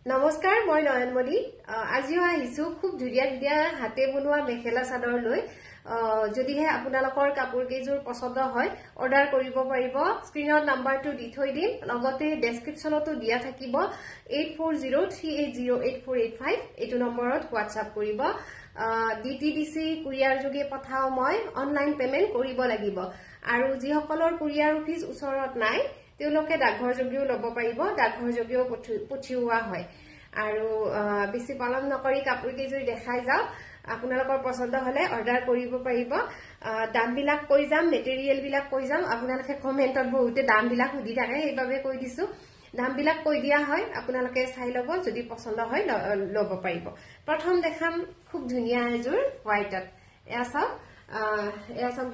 নমস্কাৰ মই নয়নমণি আজিও আহিছো খুব ধুনীয়া ধুনীয়া হাতে বনোৱা মেখেলা চাদৰ লৈ যদিহে আপোনালোকৰ কাপোৰ কেইযোৰ পছন্দ হয় অৰ্ডাৰ কৰিব পাৰিব স্ক্ৰিনত নাম্বাৰটো দি থৈ দিম লগতে ডেসক্ৰিপচনতো দিয়া থাকিব 8403808485 এইটো নম্বৰত WhatsApp কৰিব DTDC কুৰিয়াৰ যোগে পঠাও মই অনলাইন পেমেন্ট কৰিব লাগিব আৰু যিসকলৰ কুৰিয়াৰ অফিস ওচৰত নাই তেওঁলোকে ডাকঘৰ যোগেও লব পাৰিব ডাকঘৰ যোগেও পঠিওৱা হয় আৰু বেছি পালন নকৰি কাপোৰ কেইযোৰ দেখাই যাও আপোনালোকৰ পছন্দ হলে অৰ্ডাৰ কৰিব পাৰিব দাম বিলাক কৈ যাম মেটেৰিয়েল বিলাক কৈ যাম আপোনালোকে কমেন্টত বহুতে দাম বিলাক সুধি থাকে এইভাবে কৈ দিছো দাম বিলাক কৈ দিয়া হয় আপোনালোকে চাই লব যদি পছন্দ হয় লব পাৰিব প্ৰথম দেখাম খুব ধুনীয়া এযোৰ হোৱাইটত এয়া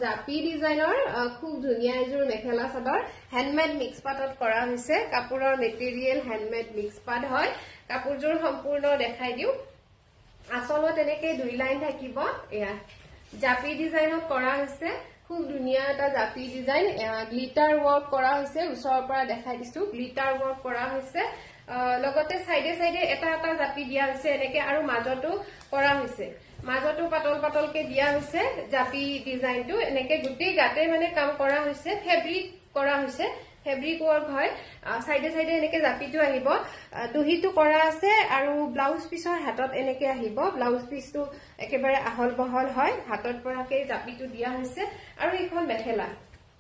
জাপি ডিজাইনৰ খুব ধুনীয়া এযোৰ মেখেলা চাদৰ হ্যান্ডমেড মিক্স পাটত কৰা হৈছে কাপোৰৰ মেটেৰিয়েল হ্যান্ডমেড মিক্স পাট হয় কাপোৰযোৰ সম্পূৰ্ণ দেখাই দিও আসলত এনেকে দুই লাইন থাকিব এয়া জাপি ডিজাইনত কৰা হৈছে খুব ধুনীয়া এটা জাপি ডিজাইন গ্লিটাৰ ওয়াৰ্ক কৰা হৈছে ওচৰৰ পৰা দেখাই দিছো গ্লিটাৰ ওয়াৰ্ক কৰা হৈছে লগতে সাইডে সাইডে এটা এটা জাপি দিয়া হৈছে এনেকে আৰু মাজতো কৰা হৈছে মাজতো পাতল পাতলকে দিয়া হৈছে জাপি ডিজাইনটো এনেকে গুটি গাতে মানে কাম কৰা হৈছে ফেব্ৰিক কৰা হৈছে ফেব্ৰিক ওয়াৰ্ক হয় সাইডে সাইডে এনেকে জাপিটো আহিব দুহিটো কৰা আছে আৰু ব্লাউজ পিছৰ হাতত এনেকে আহিব ব্লাউজ পিছটো একেবাৰে আহল বহল হয় হাতত পৰাকে জাপিটো দিয়া হৈছে আৰু এখন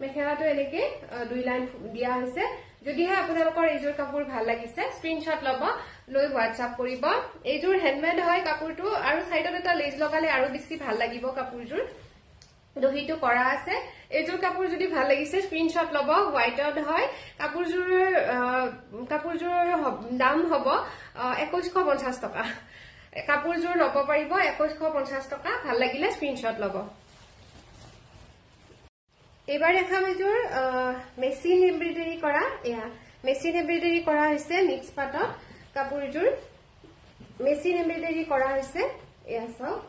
মেখেলাটো এনেকে দুই লাইন দিয়া হৈছে যদিহে আপোনালোকৰ এইযোৰ কাপোৰ ভাল লাগিছে স্ক্ৰিনশ্বট লব লৈ WhatsApp কৰিব এইযোৰ হ্যান্ডমেড হয় কাপোৰটো আৰু সাইডত এটা লেজ লগালে আৰু বেছি ভাল লাগিব কাপোৰযোৰ দহিটো কৰা আছে এইযোৰ কাপোৰ যদি ভাল লাগিছে স্ক্ৰিনশ্বট লব হোৱাইটত হয় কাপোৰযোৰ দাম হ'ব 2150 টকা কাপোৰযোৰ লব পাৰিব 2150 টকা ভাল লাগিলে স্ক্ৰিনশ্বট লব এবাৰ দেখাম এযোৰ মেচিন এমব্ৰয়ডাৰী কৰা এয়া মেচিন এমব্ৰয়ডাৰী কৰা হৈছে মিক্স পাটত কাপোৰযোৰ মেচিন এমব্ৰয়ডাৰী কৰা হৈছে এয়া চাওক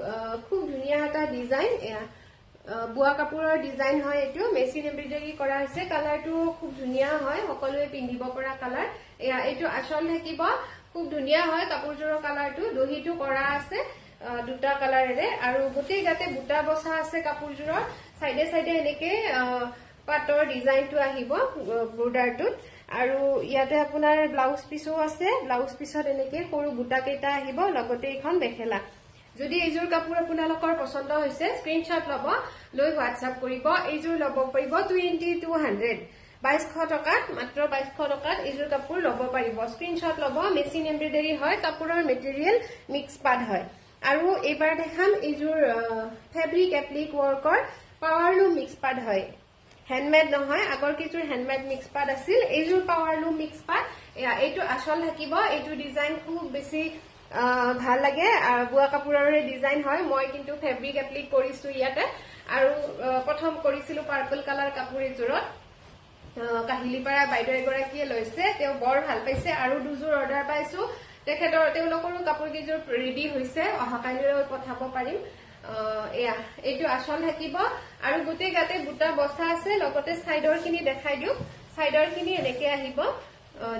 খুব ধুনীয়া এটা ডিজাইন এয়া বুয়া কাপোৰৰ ডিজাইন হয় এটো মেচিন এমব্ৰয়ডাৰী কৰা হৈছে কালাৰটো খুব ধুনীয়া হয় সকলোৱে পিন্ধিব পৰা কালাৰ এয়া এটো আসল থাকিব খুব ধুনীয়া হয় কাপোৰযোৰৰ কালাৰটো দহিটো কৰা আছে দুটা কালাৰেৰে আৰু গোটেই গাতে বুটা বসা আছে কাপোৰযোৰৰ সাইডে সাইডে এনেকে পাটৰ ডিজাইনটো আহিব বৰ্ডাৰটোত আৰু ইয়াতে আপোনাৰ ব্লাউজ পিসও আছে ব্লাউজ পিছত এনেকে সৰু বুটা কেইটা আহিব লগতে এখন মেখেলা যদি এইযোৰ কাপোৰ আপোনালোকৰ পছন্দ হৈছে স্ক্ৰিনশ্বট লব লৈ WhatsApp কৰিব এইযোৰ লব পাৰিব 2200 2200 টকাত মাত্ৰ 2200 টকাত এইযোৰ কাপোৰ লব পাৰিব স্ক্ৰিনশ্বট লব মেচিন এমব্ৰয়ডাৰী হয় কাপোৰৰ মেটেৰিয়েল মিক্স পাট হয় আৰু এবাৰ দেখাম এইযোৰ ফেব্ৰিক এপ্লিক ওয়াৰ্কৰ পাৱাৰলুম মিক্স পাট হয় হ্যান্ডমেড নহয় আগৰ কিযোৰ হ্যান্ডমেড মিক্স পাট আছিল এইযোৰ পাৱাৰলুম মিক্স পাট এইটো আসল থাকিব এইটো ডিজাইন খুব বেছি ভাল লাগে বুয়া কাপোৰৰে ডিজাইন হয় মই কিন্তু ফেব্ৰিক এপ্লিক কৰিছো ইয়াতে আৰু প্ৰথম কৰিছিলো পাৰ্পল কালাৰ কাপোৰ এযোৰত কাহিলিপাৰা বাইদেউ এগৰাকীয়ে লৈছে তেওঁ বৰ ভাল পাইছে আৰু দুযোৰ অৰ্ডাৰ পাইছো তেওঁলোকৰো কাপোৰ কেইযোৰ ৰেডি হৈছে অহাকালিলৈ পঠাব পাৰিম এয়া এইটো আসল থাকিব আৰু গোটেই গাতে বুটা বসা আছে লগতে সাইডৰ খিনি দেখাই দিও সাইডৰ খিনি এনেকে আহিব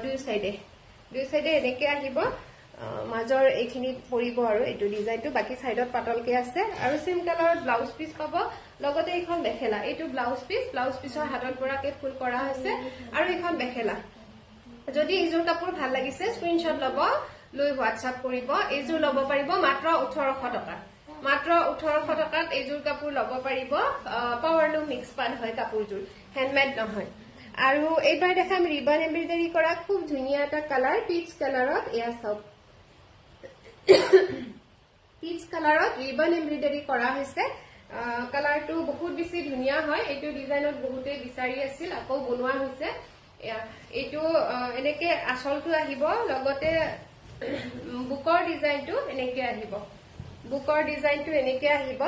দুই সাইডে এনেকে আহিব মাজৰ এইখিনি পৰিব আৰু এইটো ডিজাইনটো বাকি সাইডত পাতলকে আছে আৰু সেম কালাৰত ব্লাউজ পিস পাব লগতে এখন মেখেলা এইটো ব্লাউজ পিসৰ হাতত পৰাকে ফুল কৰা হৈছে আৰু এখন মেখেলা যদি এইযোৰ কাপোৰ ভাল লাগিছে স্ক্ৰিনশ্বট লব লৈ WhatsApp কৰিব এইযোৰ লব পাৰিব মাত্ৰ 1800 টকা মাত্ৰ 1800 টকাত এইযোৰ কাপোৰ লব পাৰিব পাৱাৰলুম মিক্স পাট হয় কাপোৰযোৰ হ্যান্ডমেড নহয় আৰু এইবাৰ দেখাম ৰিবন এমব্ৰয়ডাৰী কৰা খুব ধুনীয়া এটা কালাৰ পিচ কালাৰত এয়া চাওক পিচ কালাৰত ৰিবন এমব্ৰয়ডাৰী কৰা হৈছে কালাৰটো বহুত বেছি ধুনীয়া হয় এইটো ডিজাইনত বহুতে বিচাৰি আছিল আকৌ বনোৱা হৈছে এইটো এনেকে আসলটো আহিব লগতে বুকৰ ডিজাইনটো এনেকে আহিব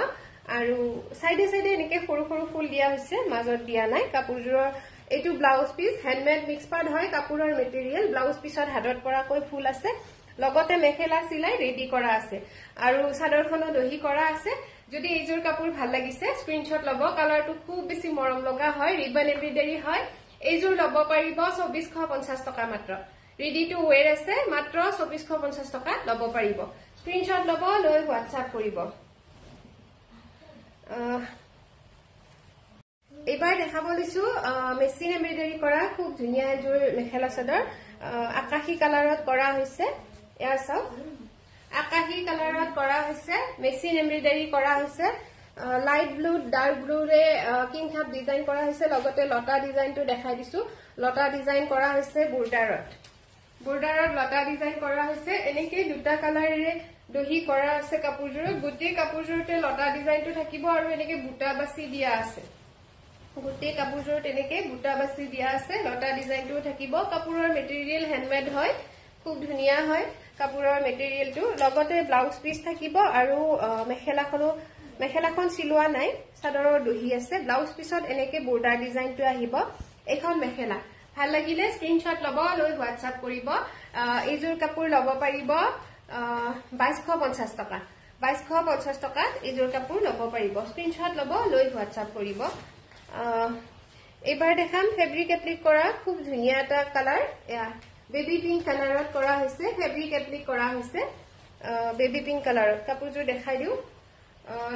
আৰু সাইডে সাইডে এনেকে সৰু সৰু ফুল দিয়া হৈছে মাজত দিয়া নাই কাপোৰযোৰৰ এইটো ব্লাউজ পিস হ্যান্ডমেড মিক্স পাট হয় কাপোৰৰ মেটেৰিয়েল ব্লাউজ পিছত হাতত পৰাকৈ ফুল আছে লগতে মেখেলা সিলাই ৰেডি কৰা আছে আৰু চাদৰখনো দহি কৰা আছে যদি এইযোৰ কাপোৰ ভাল লাগিছে স্ক্ৰিনশ্বট লব কালাৰটো খুব বেছি মৰম লগা হয় ৰিবন এমব্ৰয়ডাৰী হয় এইযোৰ লব পাৰিব 2450 টকা মাত্ৰ ৰেডি টু ওৱেৰ আছে মাত্ৰ 2450 টকা লব পাৰিব স্ক্ৰিনশ্বট লব লৈ হোৱাটছআপ কৰিব এবাৰ দেখাব লৈছো মেচিন এমব্ৰয়ডাৰী কৰা খুব ধুনীয়া এযোৰ মেখেলা চাদৰ আকাশী কালাৰত কৰা হৈছে ইয়াৰ চাওক আকাশী কালাৰত কৰা হৈছে মেচিন এমব্ৰয়ডাৰী কৰা হৈছে লাইট ব্লু ডাৰ্ক ব্লু ৰে কিং খাপ ডিজাইন কৰা হৈছে লগতে লতা ডিজাইনটো দেখাই দিছো লতা ডিজাইন কৰা হৈছে বৰ্ডাৰত লতা ডিজাইন কৰা হৈছে এনেকে দুটা কালাৰেৰে দহি কৰা আছে কাপোৰযোৰ গোটেই কাপোৰযোৰতে লতা ডিজাইনটো থাকিব আৰু এনেকে বুটা বাছি দিয়া আছে গোটেই কাপোৰযোৰত এনেকে বুটা বাছি দিয়া আছে লতা ডিজাইনটো থাকিব কাপোৰৰ মেটেৰিয়েল হ্যান্ডমেড হয় খুব ধুনীয়া হয় কাপোৰৰ মেটেৰিয়েলটো লগতে ব্লাউজ পিস থাকিব আৰু মেখেলাখন চিলোৱা নাই চাদৰৰ দহি আছে ব্লাউজ পিছত এনেকে বৰ্ডাৰ ডিজাইনটো আহিব এখন মেখেলা ভাল লাগিলে স্ক্ৰিনশ্বট লব লৈ হোৱাটছআপ কৰিব এইযোৰ কাপোৰ লব পাৰিব 2250 টকা 2250 টকাত এইযোৰ কাপোৰ লব পাৰিব স্ক্ৰিনশ্বট লব লৈ হোৱাটছআপ কৰিব এবাৰ দেখাম ফেব্ৰিক এপ্লিক কৰা খুব ধুনীয়া এটা কালাৰ বেবি পিংক কালাৰত কৰা হৈছে ফেব্ৰিক এপ্লিক কৰা হৈছে বেবি পিংক কালাৰত কাপোৰযোৰ দেখাই দিও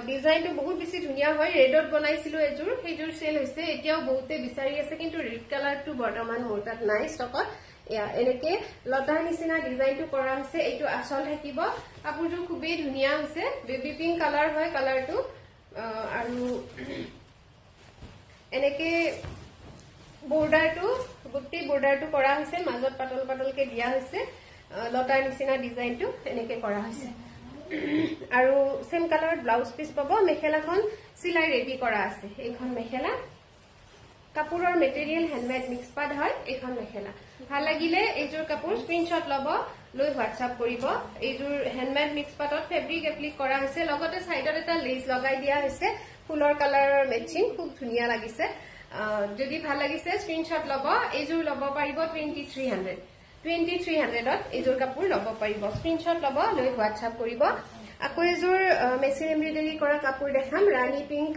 ডিজাইনটো বহুত বেছি ধুনীয়া হয় ৰেডত বনাইছিলো এযোৰ সেইযোৰ সেল হৈছে এতিয়াও বহুতে বিচাৰি আছে কিন্তু ৰেড কালাৰটো বৰ্তমান মোৰ তাত নাই ষ্টকত এনেকে লতাৰ নিচিনা ডিজাইনটো কৰা হৈছে এইটো আচল থাকিব কাপোৰযোৰ খুবেই ধুনীয়া হৈছে বেবি পিংক কালাৰ হয় কালাৰটো আৰু এনেকে গোটেই বৰ্ডাৰটো কৰা হৈছে মাজত পাতল পাতলকে দিয়া হৈছে লতাৰ নিচিনা ডিজাইনটো এনেকে কৰা হৈছে আৰু সেম কালাৰত ব্লাউজ পিস পাব মেখেলাখন সিলাই ৰেডি কৰা আছে এইখন মেখেলা কাপোৰৰ মেটেৰিয়েল হ্যান্ডমেড মিক্স পাট হয় এইখন মেখেলা ভাল লাগিলে এইযোৰ কাপোৰ স্ক্ৰিনশ্বট লব লৈ হোৱাটছআপ কৰিব এইযোৰ হ্যান্ডমেড মিক্স পাটত ফেব্ৰিক এপ্লিক কৰা হৈছে লগতে সাইডত এটা লেস লগাই দিয়া হৈছে ফুলৰ কালাৰৰ মেচিং খুব ধুনীয়া লাগিছে যদি ভাল লাগিছে স্ক্ৰিনশ্বট লব এইযোৰ লব পাৰিব 2300ত এইযোৰ কাপোৰ লব পাৰিব স্ক্ৰিনশ্বট লব লৈ হোৱাটছআপ কৰিব আকৌ এযোৰ মেচিন এমব্ৰয়ডাৰী কৰা কাপোৰ দেখাম ৰাণী পিংক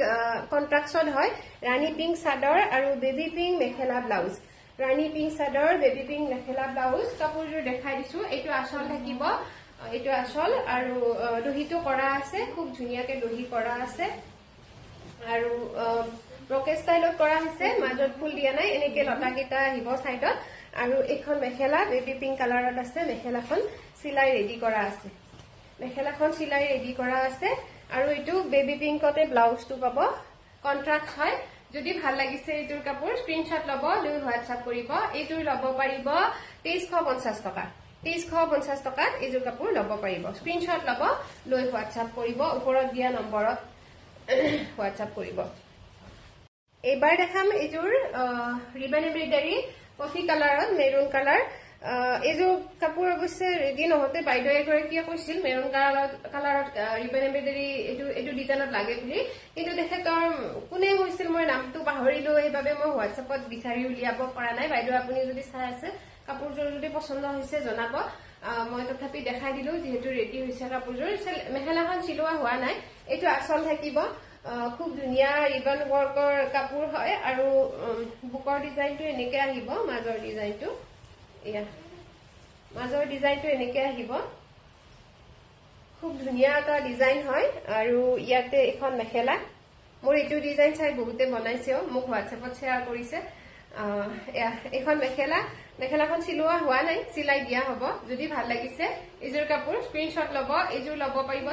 কন্ট্ৰাক্টছত হয় ৰাণী পিংক চাদৰ আৰু বেবি পিংক মেখেলা ব্লাউজ ৰাণী পিংক চাদৰ বেবি পিংক মেখেলা ব্লাউজ কাপোৰযোৰ দেখাই দিছো এইটো আচল থাকিব এইটো আচল আৰু দহিটো কৰা আছে খুব ধুনীয়াকে দহি কৰা আছে আৰু ব্ৰকেট ষ্টাইলত কৰা হৈছে মাজত ফুল দিয়া নাই এনেকে লতা কেইটা আহিব সাইডত আৰু এখন মেখেলা বেবি পিংক কালাৰত আছে মেখেলাখন সিলাই ৰেডি কৰা আছে আৰু এইটো বেবি পিংকতে ব্লাউজটো পাব কন্ট্ৰাক্ট হয় যদি ভাল লাগিছে এইযোৰ কাপোৰ স্ক্ৰিনশ্বট লব লৈ হোৱাটছআপ কৰিব এইযোৰ লব পাৰিব 2350 টকা 2350 টকাত এইযোৰ কাপোৰ লব পাৰিব স্ক্ৰিনশ্বট লব লৈ হোৱাটছআপ কৰিব ওপৰত দিয়া নম্বৰত হোৱাটছআপ কৰিব এবাৰ দেখাম এইযোৰ ৰিবন এমব্ৰয়ডাৰী কফি কালাৰত মেৰুন কালাৰ এইযোৰ কাপোৰ অৱশ্যে ৰেডি নহতে বাইদেউ এগৰাকীয়ে কৈছিল মেৰুন কালাৰত ৰিবন এমব্ৰয়ডাৰী এইটো ডিজাইনত লাগে বুলি কিন্তু তেখেতৰ কোনে কৈছিল মই নামটো পাহৰিলো সেইবাবে মই হোৱাটছআপত বিচাৰি উলিয়াব পৰা নাই বাইদেউ আপুনি যদি চাই আছে কাপোৰযোৰ যদি পছন্দ হৈছে জনাব মই তথাপি দেখাই দিলো যেহেতু ৰেডি হৈছে কাপোৰযোৰ মেখেলাখন চিলোৱা হোৱা নাই এইটো আচল থাকিব খুব ধুনীয়া ৰিবন ওয়াৰ্কৰ কাপোৰ হয় আৰু বুকৰ ডিজাইনটো এনেকে আহিব মাজৰ ডিজাইনটো এনেকে আহিব খুব ধুনীয়া এটা ডিজাইন হয় আৰু ইয়াতে এখন মেখেলা মোৰ এইটো ডিজাইন চাই বহুতে বনাইছেও মোক হোৱাটছআপত শ্বেয়াৰ কৰিছে এখন মেখেলাখন চিলোৱা হোৱা নাই সিলাই দিয়া হ'ব যদি ভাল লাগিছে এইযোৰ কাপোৰ স্ক্ৰিনশ্বট লব এইযোৰ লব পাৰিব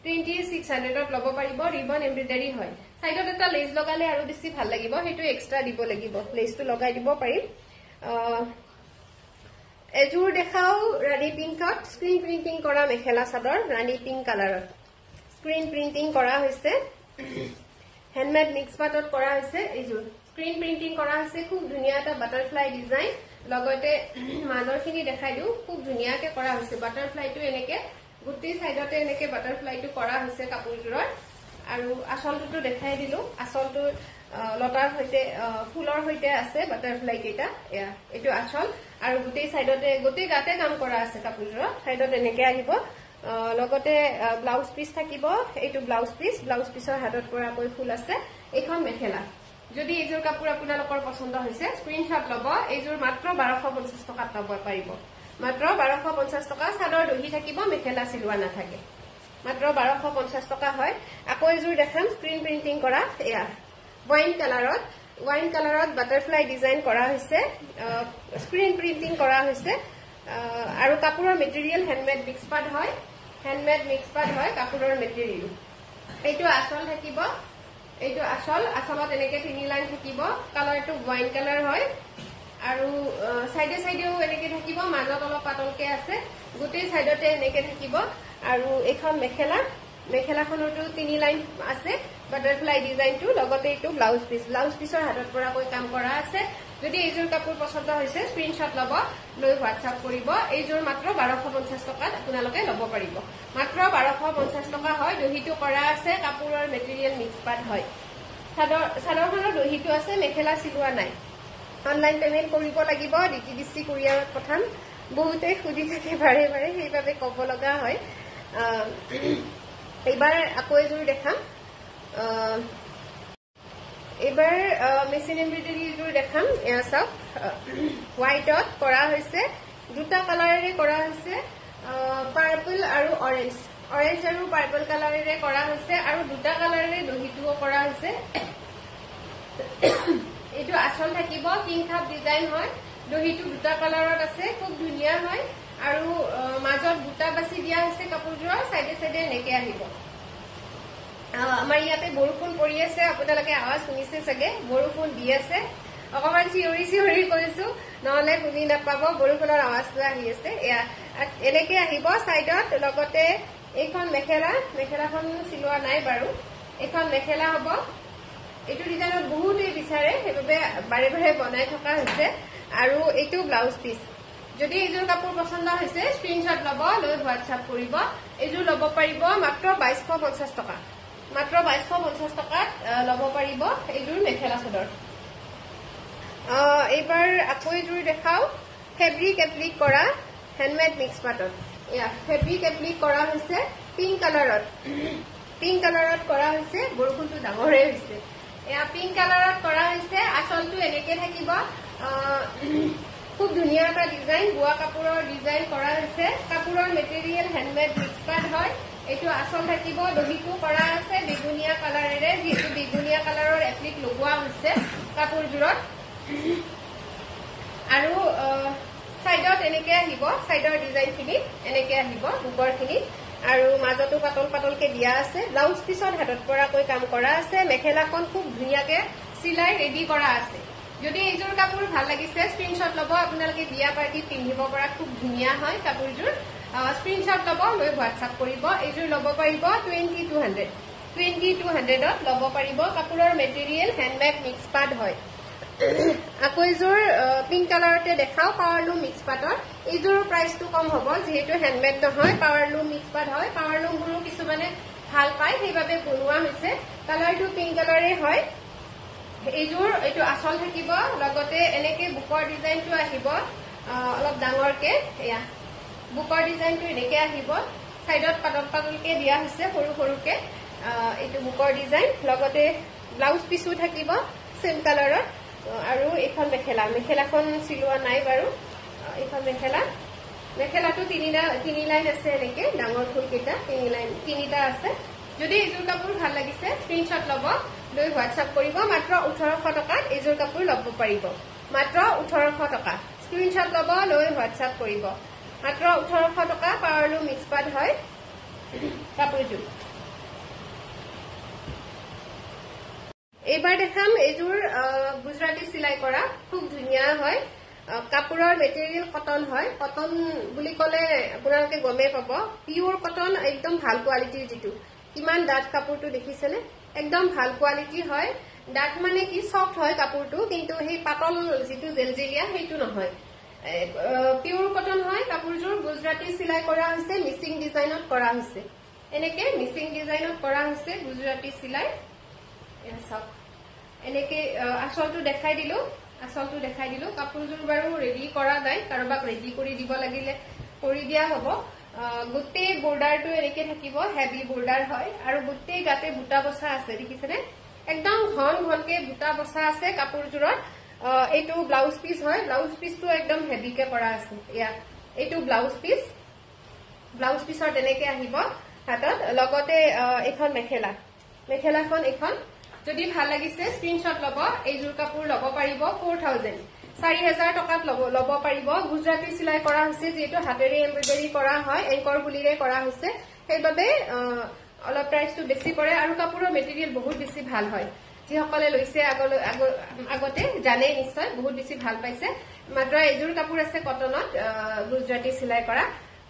2600ত লব পাৰিব ৰিবন এমব্ৰয়ডাৰী হয় সাইডত এটা লেস লগালে আৰু বেছি ভাল লাগিব হেতু এক্সট্ৰা দিব লাগিব লেসটো লগাই দিব পাৰিম এযোৰ দেখাও ৰাণী পিংকত স্ক্ৰিন প্ৰিন্টিং কৰা মেখেলা চাদৰ ৰাণী পিংক কালাৰত স্ক্ৰিন প্ৰিন্টিং কৰা হৈছে হ্যান্ডমেড মিক্স পাটত কৰা হৈছে এইযোৰ স্ক্ৰিন প্ৰিন্টিং কৰা হৈছে খুব ধুনীয়া এটা বাটাৰফ্লাই ডিজাইন লগতে মাজৰখিনি দেখাই দিও খুব ধুনীয়াকে কৰা হৈছে বাটাৰফ্লাইটো এনেকে গোটেই সাইডতে এনেকে বাটাৰফ্লাইটো কৰা হৈছে কাপোৰযোৰৰ আৰু আচলটো দেখাই দিলো আচলটো লতাৰ হৈতে ফুলৰ হৈতে আছে বাটাৰফ্লাই কেইটা এইটো আচল আৰু গোটেই সাইডতে গোটেই গাতে কাম কৰা আছে কাপোৰযোৰৰ সাইডত এনেকে আহিব লগতে ব্লাউজ পিস থাকিব এইটো ব্লাউজ পিসৰ হাতত পৰাকৈ ফুল আছে এইখন মেখেলা যদি এইযোৰ কাপোৰ আপোনালোকৰ পছন্দ হৈছে স্ক্ৰিনশ্বট ল'ব এইযোৰ মাত্ৰ 1250 টকাত ল'ব পাৰিব মাত্ৰ 1250 টকা চাদৰ দহি থাকিব মেখেলা চিলোৱা নাথাকে মাত্ৰ 1250 টকা হয় আকৌ এইযোৰ দেখাম স্ক্ৰিন প্ৰিন্টিং কৰা এয়া ওয়াইন কালাৰত বাটাৰফ্লাই ডিজাইন কৰা হৈছে স্ক্ৰিন প্ৰিন্টিং কৰা হৈছে আৰু কাপোৰৰ মেটেৰিয়েল হ্যান্ডমেড মিক্স পাট হয় কাপোৰৰ মেটেৰিয়েল এইটো আসল থাকিব এইটো আসলত এনেকে তিনি লাইন থাকিব কালাৰটো ওয়াইন কালাৰ হয় আৰু সাইডে সাইডেও এনেকে থাকিব মাজত অলপ পাতলকে আছে গোটেই সাইডতে এনেকে থাকিব আৰু এখন মেখেলাখনটো তিনি লাইন আছে বাটাৰফ্লাই ডিজাইনটো লগতে এইটো ব্লাউজ পিছৰ হাতত পৰাকৈ কাম কৰা আছে যদি এইযোৰ কাপোৰ পছন্দ হৈছে স্ক্ৰিনশ্বট ল'ব লৈ হোৱাটছআপ কৰিব এইযোৰ মাত্ৰ 1250 টকাত আপোনালোকে ল'ব পাৰিব মাত্ৰ 1250 টকা হয় দহিটো কৰা আছে কাপোৰৰ মেটেৰিয়েল মিক্স পাট হয় চাদৰখনৰ দহিটো আছে মেখেলা চিলোৱা নাই অনলাইন পেমেন্ট কৰিব লাগিব DTDC কুৰিয়াৰত পঠাম বহুতে খুদি থাকে বাৰে বাৰে সেইভাবে ক'ব লগা হয় এইবাৰ আকৌ এযোৰ দেখাম এবাৰ মেচিন এমব্ৰয়ডাৰী এযোৰ দেখাম এয়া চাওক হোৱাইটত কৰা হৈছে দুটা কালাৰেৰে কৰা হৈছে পাৰ্পল আৰু অৰেঞ্জ আৰু পাৰ্পল কালাৰেৰে কৰা হৈছে আৰু দুটা কালাৰেৰে দহিটোও কৰা হৈছে এইটো আসল থাকিব কিং খাপ ডিজাইন হয় দহিটো দুটা কালাৰত আছে খুব ধুনীয়া হয় আৰু মাজত বুটা বাছি দিয়া হৈছে কাপোৰযোৰৰ সাইডে সাইডে এনেকে আহিব আমাৰ ইয়াতে বৰষুণ পৰি আছে আপোনালোকে আৱাজ শুনিছে চাগে বৰষুণ দি আছে অকমান চিঞৰি কৈছো নহলে শুনি নাপাব বৰষুণৰ আৱাজটো আহি আছে এনেকে আহিব সাইডত লগতে এইখন মেখেলাখন চিলোৱা নাই বাৰু এইখন মেখেলা হ'ব এইটো ডিজাইনত বহুতেই বিচাৰে সেইবাবে বাৰে বাৰে বনাই থকা হৈছে আৰু এইটো ব্লাউজ পিস যদি এইযোৰ কাপোৰ পছন্দ হৈছে স্ক্ৰিনশ্বট ল'ব লৈ হোৱাটছআপ কৰিব এইযোৰ ল'ব পাৰিব মাত্ৰ 2250 টকা মাত্ৰ 2250 টকাত ল'ব পাৰিব এইযোৰ মেখেলা চাদৰ এইবাৰ আকৌ এইযোৰ দেখাও ফেব্ৰিক এপ্লিক কৰা হ্যান্ডমেড মিক্স পাটত এয়া ফেব্ৰিক এপ্লিক কৰা হৈছে পিংক কালাৰত কৰা হৈছে বৰষুণটো ডাঙৰে হৈছে এয়া পিংক কালাৰত কৰা হৈছে আসলটো এনেকে থাকিব খুব ধুনীয়া এটা ডিজাইন বোৱা কাপোৰৰ ডিজাইন কৰা হৈছে কাপোৰৰ মেটেৰিয়েল হ্যান্ডমেড মিক্স পাট হয় এইটো আসল থাকিব দহিটো কৰা আছে বেগুনিয়া কালাৰেৰে যেটো বেগুনিয়া কালাৰৰ এপ্লিক লগোৱা হৈছে কাপোৰযোৰত আৰু সাইডত এনেকে আহিব সাইডৰ ডিজাইনখিনি এনেকে আহিব বুকৰখিনি আৰু মাজতো পাতলকে দিয়া আছে ব্লাউজ পিছত হাতত পৰাকৈ কাম কৰা আছে মেখেলাখন খুব ধুনীয়াকে সিলাই ৰেডি কৰা আছে যদি এইযোৰ কাপোৰ ভাল লাগিছে স্ক্ৰিনশ্বট ল'ব আপোনালোকে বিয়া পাৰ্টি পিন্ধিব পৰা খুব ধুনীয়া হয় কাপোৰযোৰ স্ক্ৰিনশ্বট ল'ব লৈ হোৱাটছআপ কৰিব এইযোৰ ল'ব পাৰিব 2200ত ল'ব পাৰিব কাপোৰৰ মেটেৰিয়েল হ্যান্ডমেড মিক্স পাট হয় আকৌ এইযোৰ পিংক কালাৰতে দেখাও পাৱাৰলুম মিক্স পাটৰ এইযোৰৰ প্ৰাইচটো কম হ'ব যেহেতু হ্যান্ডমেড নহয় পাৱাৰলুম মিক্স পাট হয় পাৱাৰলুমবোৰো কিছুমানে ভাল পায় সেইভাবে বনোৱা হৈছে কালাৰটো পিংক কালাৰে হয় এইটো আসল থাকিব লগতে এনেকে বুকৰ ডিজাইনটো আহিব অলপ ডাঙৰকে এয়া বুকৰ ডিজাইনটো এনেকে আহিব সাইডত পাতলকে দিয়া হৈছে সৰুকে এইটো বুকৰ ডিজাইন লগতে ব্লাউজ পিসো থাকিব সেম কালাৰত আৰু এইখন মেখেলাখন চিলোৱা নাই বাৰু এইখন মেখেলাটো তিনি লাইন আছে এনেকে ডাঙৰ ফুল কেইটা তিনিটা আছে যদি এইযোৰ কাপোৰ ভাল লাগিছে স্ক্ৰিনশ্বট ল'ব লৈ হোৱাটছআপ কৰিব মাত্ৰ 1800 টকাত এইযোৰ কাপোৰ ল'ব পাৰিব মাত্ৰ 1800 টকা স্ক্ৰিনশ্বট ল'ব লৈ হোৱাটছআপ কৰিব মাত্ৰ 1800 টকা পাৱাৰলুম মিক্স পাট হয় কাপোৰযোৰ এইবাৰ দেখাম এইযোৰ গুজৰাটী সিলাই কৰা খুব ধুনীয়া হয় কাপোৰৰ মেটেৰিয়েল কটন হয় কটন বুলি ক'লে আপোনালোকে গমে পাব পিওৰ কটন একদম ভাল কোৱালিটিৰ যেটো কিমান ডাঠ কাপোৰটো দেখিছেনে একদম ভাল কোৱালিটি হয় ডাঠ মানে কি সফট হয় কাপোৰটো কিন্তু সেই পাতল যেটো জেলজেলিয়া সেইটো নহয় পিওৰ কটন হয় কাপোৰযোৰ গুজৰাটী সিলাই কৰা হৈছে মিচিং ডিজাইনত কৰা হৈছে এনেকে মিচিং ডিজাইনত কৰা হৈছে গুজৰাটী সিলাই এসব এনেকে আসলটো দেখাই দিলো কাপোৰযোৰ বাৰু ৰেডি কৰা নাই কাৰোবাক ৰেডি কৰি দিব লাগিলে কৰি দিয়া হ'ব গোটেই বৰ্ডাৰটো এনেকে থাকিব হেভি বৰ্ডাৰ হয় আৰু গোটেই গাতে বুটা বসা আছে দেখিছেনে একদম ঘন ঘনকে বুটা বসা আছে কাপোৰজোৰত এইটো ব্লাউজ পিস হয় ব্লাউজ পিসটো একদম হেভিকে কৰা আছে ইয়া এইটো ব্লাউজ পিসৰ তেনেকে আহিব হাতত লগতে এখন মেখেলাখন এখন যদি ভাল লাগিছে স্ক্ৰিনশ্বট লব এইজোৰ কাপোৰ লব পাৰিব 4000 টকাত লব পাৰিব গুজৰাটী সিলাই কৰা হৈছে যেটো হাতেৰে এমব্ৰয়ডাৰী কৰা হয় এংকৰ বুলিৰে কৰা হৈছে সেইবাবে অলপ প্ৰাইসটো বেছি পৰে আৰু কাপোৰৰ মেটেৰিয়েল বহুত বেছি ভাল হয় যিসকলে লৈছে আগতে জানে নিশ্চয় বহুত বেছি ভাল পাইছে মাত্ৰ এইজোৰ কাপোৰ আছে কটনত গুজৰাটী সিলাই কৰা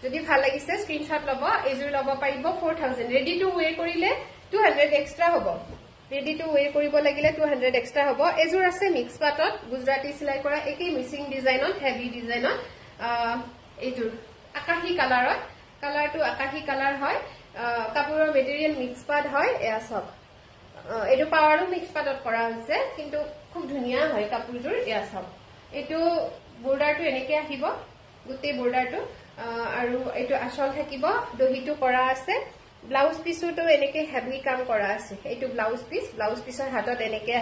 যদি ভাল লাগিছে স্ক্ৰিনশ্বট লব এইজোৰ লব পাৰিব 4000 ৰেডি টু ওয়্যাৰ কৰিলে 200 এক্সট্ৰা হ'ব ৰেডি টু ওয়্যাৰ কৰিব লাগিলে 200 এক্সট্ৰা হ'ব এইজোৰ আছে মিক্স পাটত গুজৰাটী সিলাই কৰা একেই মিচিং ডিজাইনত হেভি ডিজাইনত এইজোৰ আকাশী কালাৰটো আকাশী কালাৰ হয় কাপোৰৰ মেটেৰিয়েল মিক্স পাট হয় এয়া সব এইটো পাৱাৰো মিক্স পাটত কৰা হৈছে কিন্তু খুব ধুনিয়া হয় কাপোৰজোৰ এয়া সব এইটো বৰ্ডাৰটো এনেকে আহিব গুটেই বৰ্ডাৰটো আৰু এইটো আচল থাকিব দহিটো কৰা আছে ব্লাউজ পিসটো এনেকে হেভি কাম কৰা আছে এইটো ব্লাউজ পিসৰ হাতত এনেকে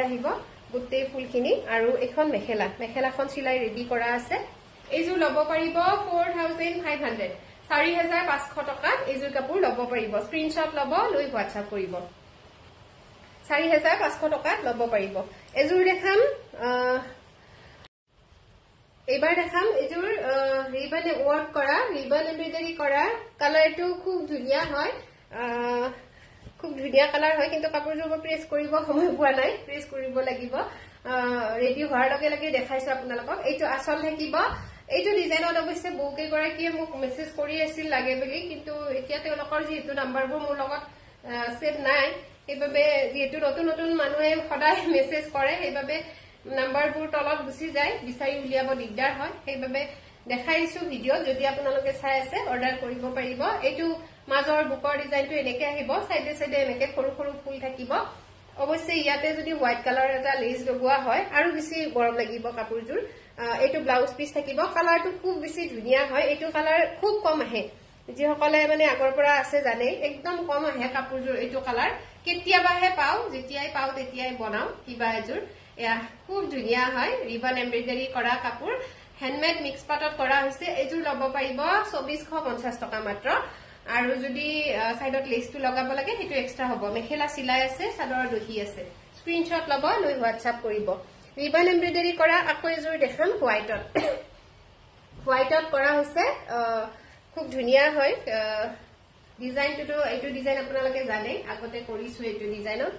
আহিব গুটেই ফুলখিনি আৰু এখন মেখেলাখন সিলাই ৰেডি কৰা আছে এইজোৰ লব পাৰিব 4500 4500 টকাত এইজোৰ কাপোৰ লব পাৰিব স্ক্ৰিনশ্বট লব লৈ হোৱাটছআপ কৰিব 4500 টকাত লব পাৰিব এইজোৰ দেখাম এবাৰ দেখাম এইজোৰ ৰিবন ওয়াৰ্ক কৰা ৰিবন এমব্ৰয়ডাৰী কৰা কালাৰটো খুব ধুনিয়া হয় খুব ধুনিয়া কালাৰ হয় কিন্তু কাপোৰজোৰ প্ৰেছ কৰিব সময় পোৱা নাই প্ৰেছ কৰিব লাগিব ৰেডি হোৱাৰ লগে লগে দেখাইছো আপোনালোকক এইটো আচল থাকিব এইটো ডিজাইনত অৱশ্যে বহুকে গৰাকীয়ে মোক মেছেজ কৰি আছিল লাগে বুলি কিন্তু এতিয়া তেওঁলোকৰ যেহেতু নাম্বাৰবোৰ মোৰ লগত সেভ নাই সেইবাবে যেহেতু নতুন মানুহে সদায় মেছেজ কৰে সেইবাবে নাম্বাৰবোৰ তলত গুচি যায় বিচাৰি উলিয়াব দিগদাৰ হয় সেইবাবে দেখাইছো ভিডিঅ যদি আপোনালোকে চাই আছে অৰ্ডাৰ কৰিব পাৰিব এইটো মাজৰ বুকৰ ডিজাইনটো এনেকে আহিব সাইডে এনেকে সৰু ফুল থাকিব অৱশ্যে ইয়াতে যদি হোৱাইট কালাৰ এটা লেজ লগোৱা হয় আৰু বেছি গৰম লাগিব কাপোৰজোৰ এইটো ব্লাউজ পিস থাকিব কালাৰটো খুব বেছি ধুনিয়া হয় এইটো কালাৰ খুব কম আহে যিসকলে মানে আগৰ পৰা আছে জানে একদম কম আহে কাপোৰজোৰ এইটো কালাৰ কেতিয়াবাহে পাও যেতিয়াই পাও তেতিয়াই বনাও কিবা এজোৰ এয়া খুব ধুনিয়া হয় ৰিবন এমব্ৰয়ডাৰী কৰা কাপোৰ হ্যান্ডমেড মিক্স পাটত কৰা হৈছে এইজোৰ লব পাৰিব 2450 টকা মাত্ৰ আৰু যদি সাইডত লেসটো লগাব লাগে হেতু এক্সট্ৰা হ'ব মেখেলা সিলাই আছে সাদৰ দহি আছে স্ক্ৰিনশ্বট লব লৈ হোৱাটছআপ কৰিব ৰিবন এমব্ৰয়ডাৰী কৰা আকৌ এজোৰ দেখাম হোৱাইটত কৰা হৈছে খুব ধুনিয়া হয় ডিজাইনটো এইটো ডিজাইন আপোনালোকে জানে আগতে কৰিছো এইটো ডিজাইনত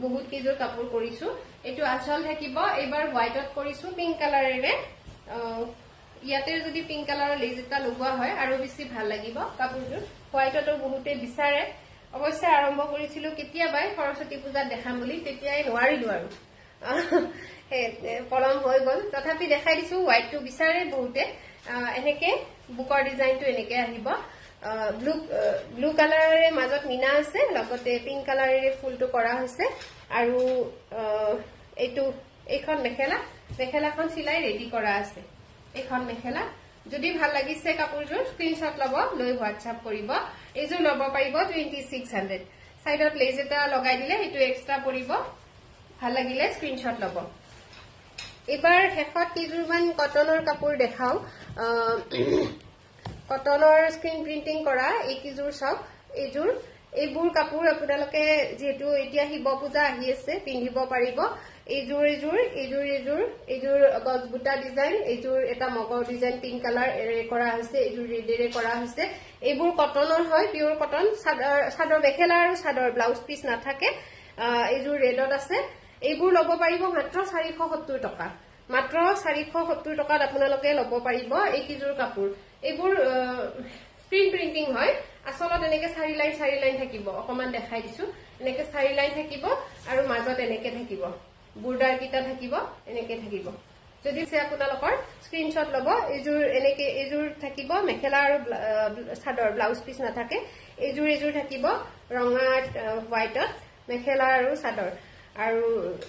বহুত কেজোৰ কাপোৰ কৰিছো এইটো আচল থাকিব এবাৰ হোৱাইটত কৰিছো পিংক কালাৰেৰে ইয়াতে যদি পিংক কালাৰৰ লেজ এটা লগোৱা হয় আৰু বেছি ভাল লাগিব কাপোৰজোৰ হোৱাইটতো বহুতে বিচাৰে অৱশ্যে আৰম্ভ কৰিছিলো কেতিয়াবাই সৰস্বতী পূজাত দেখাম বুলি তেতিয়াই নোৱাৰিলো আৰু পলম হৈ গল তথাপি দেখাই দিছো হোৱাইটটো বিচাৰে বহুতে এনেকে বুকৰ ডিজাইনটো এনেকে আহিব ব্লু কালাৰেৰে মাজত মিনা আছে লগতে পিংক কালাৰেৰে ফুলটো কৰা হৈছে আৰু এইখন মেখেলাখন সিলাই ৰেডি কৰা আছে এইখন মেখেলা যদি ভাল লাগিছে কাপোৰজোৰ স্ক্ৰিনশ্বট লব লৈ হোৱাটছআপ কৰিব এইজোৰ লব পাৰিব 2600 সাইডত লেজ এটা লগাই দিলে হেতু এক্সট্ৰা পৰিব ভাল লাগিলে স্ক্ৰিনশ্বট লব এবাৰ শেষত কিজোৰমান কটনৰ কাপোৰ দেখাও কটনৰ স্ক্ৰিন প্ৰিন্টিং কৰা এই কিজোৰ সব এইবোৰ কাপোৰ আপোনালোকে যেহেতু এতিয়া শিৱ পূজা আহি আছে পিন্ধিব পাৰিব এইজোৰ গজবুটা ডিজাইন এইজোৰ এটা মগৰ ডিজাইন পিংক কালাৰ কৰা হৈছে এইজোৰ ৰেডেৰে কৰা হৈছে এইবোৰ কটনৰ হয় পিওৰ কটন সাদৰ মেখেলা আৰু সাদৰ ব্লাউজ পিস নাথাকে এইজোৰ ৰেডত আছে এইবোৰ লব পাৰিব মাত্ৰ 470 টকা মাত্ৰ 470 টকাত আপোনালোকে লব পাৰিব এই কিজোৰ কাপোৰ এইবোৰ স্ক্ৰিন প্ৰিন্টিং হয় আসলত এনেকে 4 লাইন থাকিব অকমান দেখাই দিছো এনেকে 4 লাইন থাকিব আৰু মাজত এনেকে থাকিব বৰ্ডাৰ কিটা থাকিব এনেকে থাকিব যদি সে আপোনালোকৰ স্ক্ৰিনশ্বট লব এইজোৰ থাকিব মেখেলা আৰু সাদৰ ব্লাউজ পিস নাথাকে এইজোৰ থাকিব ৰঙা হোৱাইটত মেখেলা আৰু সাদৰ আৰু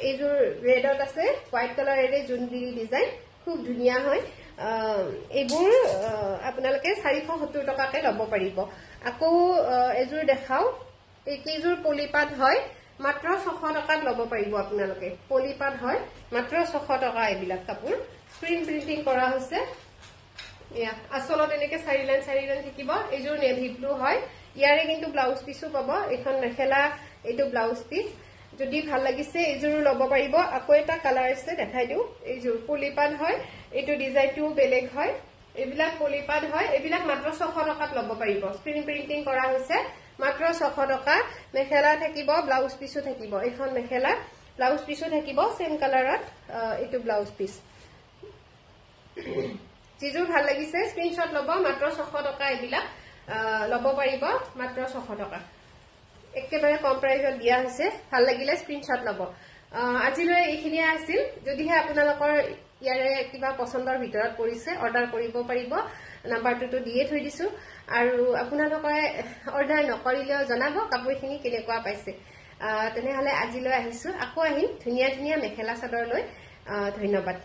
এইজোৰ ৰেডত আছে হোৱাইট কালাৰেৰে জুনবিৰি ডিজাইন খুব ধুনিয়া হয় এইবোৰ আপোনালোকে 470 টকাতে লব পাৰিব আকৌ এজোৰ দেখাও এই কেইযোৰ পলিপাট হয় মাত্ৰ 600 টকাত ল'ব পাৰিব আপোনালোকে পলিপাট হয় মাত্ৰ 600 টকা এইবিলাক কাপোৰ স্ক্ৰিন প্ৰিন্টিং কৰা হৈছে ইয়া আসলত এনেকে 4 লাইন থাকিব এইযোৰ নেভি ব্লু হয় ইয়াৰে কিন্তু ব্লাউজ পিসও পাব এখন মেখেলা এইটো ব্লাউজ পিস যদি ভাল লাগিছে এইযোৰ ল'ব পাৰিব আকৌ এটা কালাৰ আছে দেখাই দিও এইযোৰ পলিপাট হয় এইটো ডিজাইনটো বেলেগ হয় এইবিলাক পলিপাট হয় এইবিলাক মাত্ৰ 600 টকাত ল'ব পাৰিব স্ক্ৰিন প্ৰিন্টিং কৰা হৈছে মাত্ৰ 600 টকা মেখেলা থাকিব ব্লাউজ পিসও থাকিব এখন মেখেলা ব্লাউজ পিসও থাকিব সেম কালাৰত এইটো ব্লাউজ পিস যিযোৰ ভাল লাগিছে স্ক্ৰিনশ্বট ল'ব মাত্ৰ 600 টকা এইবিলাক ল'ব পাৰিব মাত্ৰ 600 টকা একেবাৰে কম প্ৰাইসত দিয়া হৈছে ভাল লাগিলে স্ক্ৰিনশ্বট ল'ব আজিলৈ এইখিনিয়ে আছিল যদিহে আপোনালোকৰ ইয়াৰে কিবা পছন্দৰ ভিতৰত পৰিছে অৰ্ডাৰ কৰিব পাৰিব নাম্বাৰটো দিয়ে থৈ দিছো আৰু আপোনালোকে অৰ্ডাৰ নকৰিলেও জনাব কাপোৰখিনি কেনেকুৱা পাইছে তেনেহলে আজিলৈ আহিছো আকৌ আহিম ধুনীয়া মেখেলা চাদৰ লৈ ধন্যবাদ